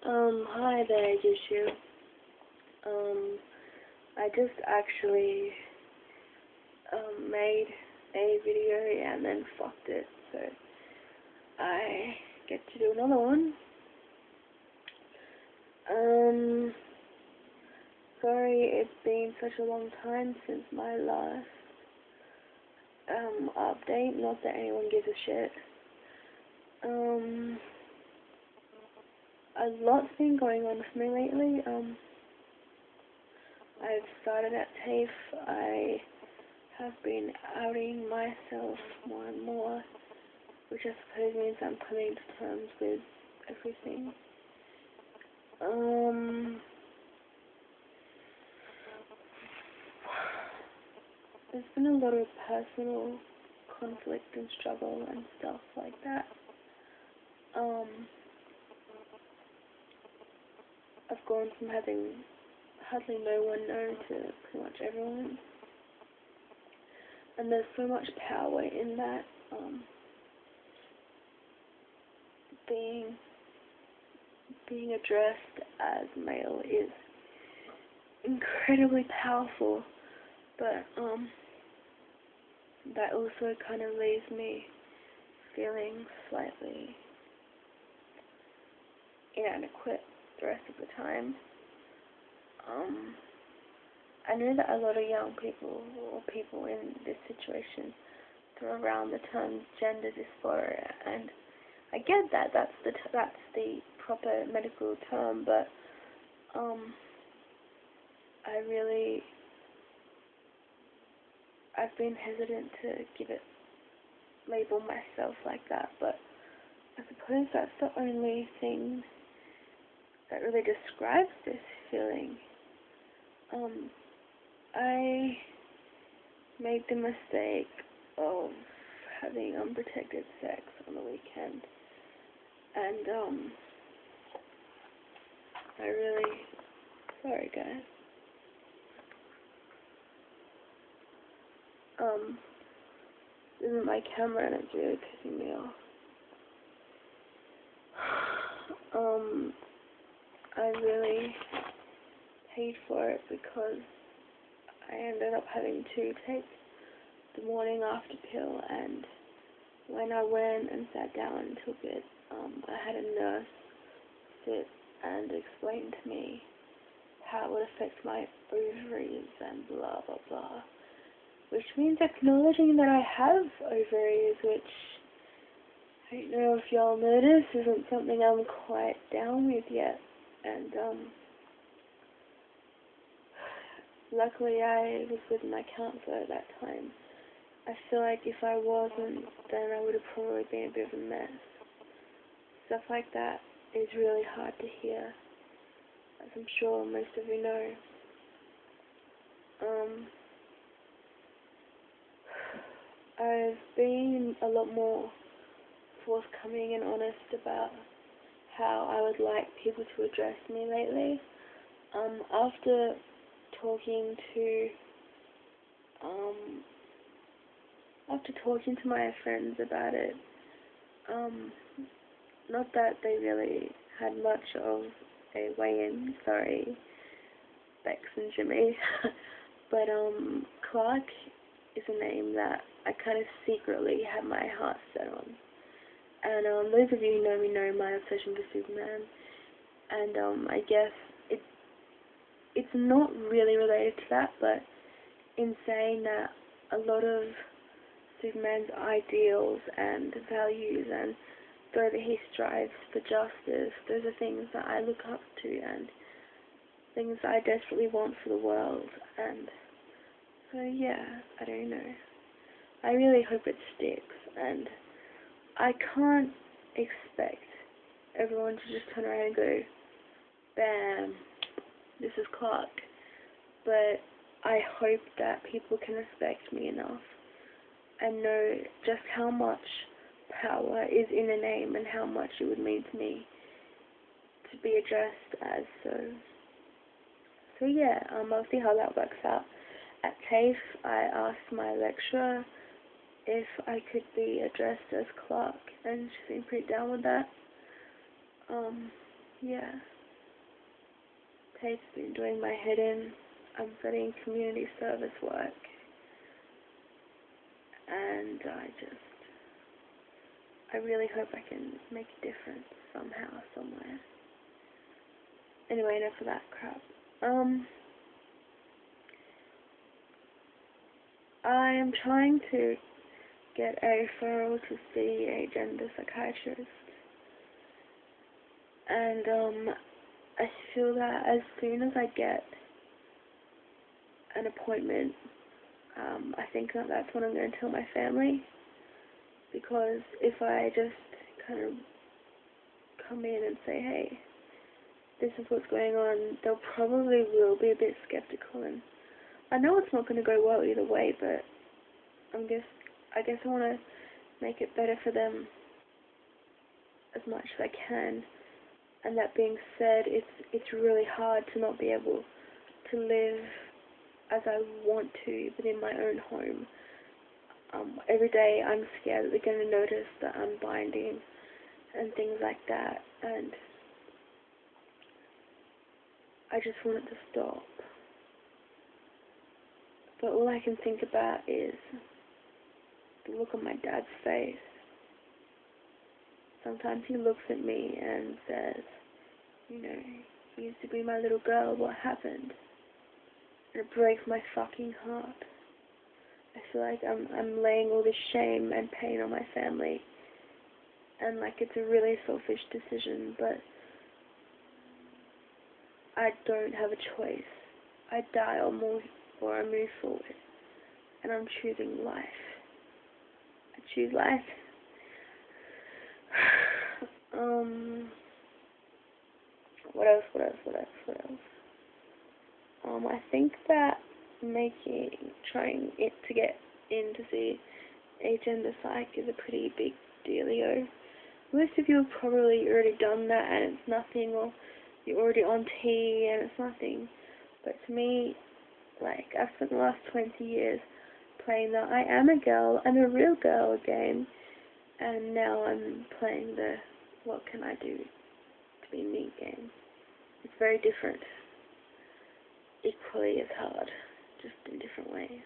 Hi there, YouTube. I just actually, made a video and then fucked it, so I get to do another one. Sorry it's been such a long time since my last, update, not that anyone gives a shit. A lot's been going on for me lately. I've started at TAFE. I have been outing myself more and more, which I suppose means I'm coming to terms with everything. There's been a lot of personal conflict and struggle and stuff like that. I've gone from having hardly no one known to pretty much everyone. And there's so much power in that, being addressed as male is incredibly powerful, but that also kind of leaves me feeling slightly inadequate the rest of the time. I know that a lot of young people or people in this situation throw around the term gender dysphoria, and I get that that's the proper medical term, but I've been hesitant to label myself like that, but I suppose that's the only thing that really describes this feeling. I made the mistake of having unprotected sex on the weekend, and sorry guys. This isn't my camera and it's really pissing me off. I really paid for it because I ended up having to take the morning after pill, and when I went and sat down and took it, I had a nurse sit and explain to me how it would affect my ovaries and blah blah blah, which means acknowledging that I have ovaries, which I don't know if y'all notice isn't something I'm quite down with yet, and luckily I was with my counselor at that time. I feel like if I wasn't, then I would have probably been a bit of a mess. Stuff like that is really hard to hear, as I'm sure most of you know. I've been a lot more forthcoming and honest about how I would like people to address me lately. After talking to my friends about it, not that they really had much of a weigh-in, sorry, Bex and Jimmy, but Clark is a name that I kind of secretly had my heart set on. And those of you who know me know my obsession with Superman, and I guess it's not really related to that, but in saying that a lot of Superman's ideals and values and the way that he strives for justice, those are things that I look up to and things that I desperately want for the world. And so yeah, I don't know. I really hope it sticks, and I can't expect everyone to just turn around and go, bam, this is Clark. But I hope that people can respect me enough and know just how much power is in a name and how much it would mean to me to be addressed as so. So yeah, I'll see how that works out. At TAFE, I asked my lecturer if I could be addressed as Clark, and she seemed pretty down with that. Yeah. Tate's been doing my head in. I'm studying community service work, and I really hope I can make a difference somehow, somewhere. Anyway, enough of that crap. I am trying to get a referral to see a gender psychiatrist, and I feel that as soon as I get an appointment, I think that's what I'm going to tell my family, because if I just kind of come in and say, hey, this is what's going on, they'll probably will be a bit skeptical, and I know it's not going to go well either way, but I guess I want to make it better for them as much as I can. And that being said, it's really hard to not be able to live as I want to within my own home. Every day I'm scared that they're going to notice that I'm binding and things like that, and I just want it to stop. But all I can think about is the look on my dad's face. Sometimes he looks at me and says, you know, he used to be my little girl, what happened? And it breaks my fucking heart. I feel like I'm laying all this shame and pain on my family, and like it's a really selfish decision, but I don't have a choice. I die or I move forward, and I'm choosing life. I choose life. What else? I think that trying it to get in to see a gender psych is a pretty big dealio. Most of you have probably already done that and it's nothing, or you're already on T and it's nothing. But to me, like, I've spent the last 20 years playing the I am a girl, I'm a real girl game, and now I'm playing the what can I do to be me game. It's very different. Equally as hard, just in different ways.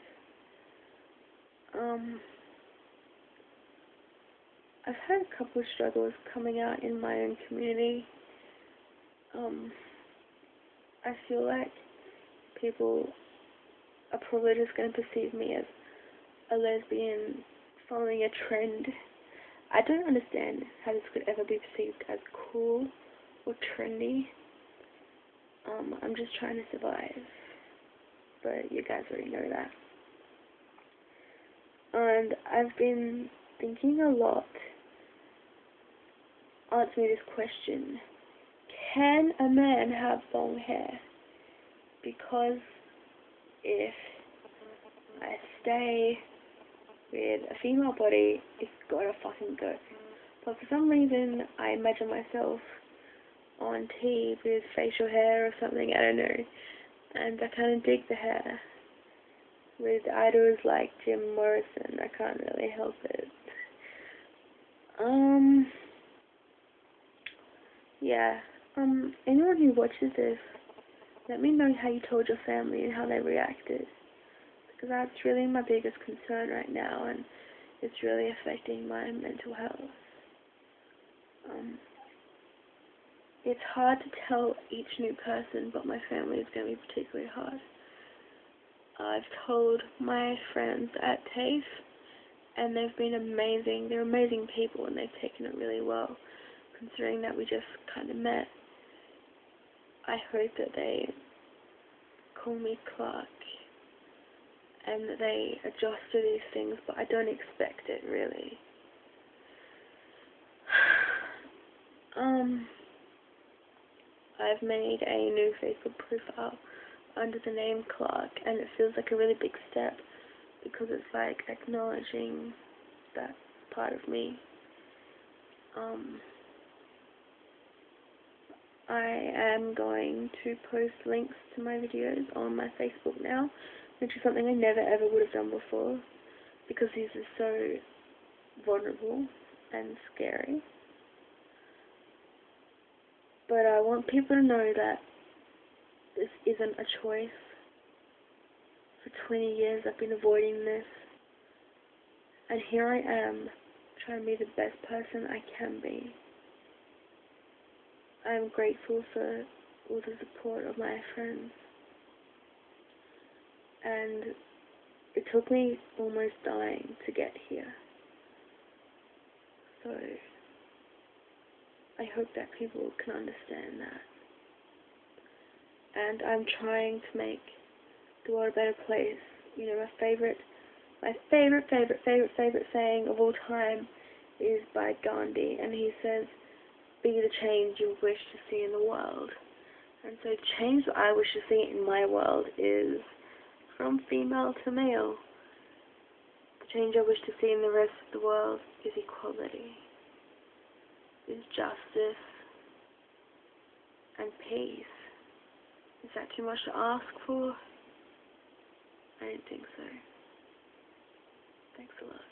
I've had a couple of struggles coming out in my own community. I feel like people are probably just going to perceive me as a lesbian following a trend. I don't understand how this could ever be perceived as cool or trendy. I'm just trying to survive, but you guys already know that. And I've been thinking a lot. Answer me this question: can a man have long hair? Because if I stay with a female body, it's gotta fucking go. But for some reason, I imagine myself on T with facial hair or something, I don't know. And I kind of dig the hair. With idols like Jim Morrison, I can't really help it. Yeah. Anyone who watches this, let me know how you told your family and how they reacted. Because that's really my biggest concern right now, and it's really affecting my mental health. It's hard to tell each new person, but my family is going to be particularly hard. I've told my friends at TAFE, and they've been amazing. They're amazing people, and they've taken it really well, considering that we just kind of met. I hope that they call me Clark, and that they adjust to these things, but I don't expect it, really. I've made a new Facebook profile under the name Clark, and it feels like a really big step, because it's like acknowledging that part of me. I am going to post links to my videos on my Facebook now, which is something I never ever would have done before, because these are so vulnerable and scary. But I want people to know that This isn't a choice. For 20 years I've been avoiding this. And here I am, trying to be the best person I can be. I am grateful for all the support of my friends. And it took me almost dying to get here. So I hope that people can understand that. And I'm trying to make the world a better place. You know, my favorite saying of all time is by Gandhi, and he says, "Be the change you wish to see in the world." And so the change that I wish to see in my world is from female to male. The change I wish to see in the rest of the world is equality, is justice, and peace. Is that too much to ask for? I don't think so. Thanks a lot.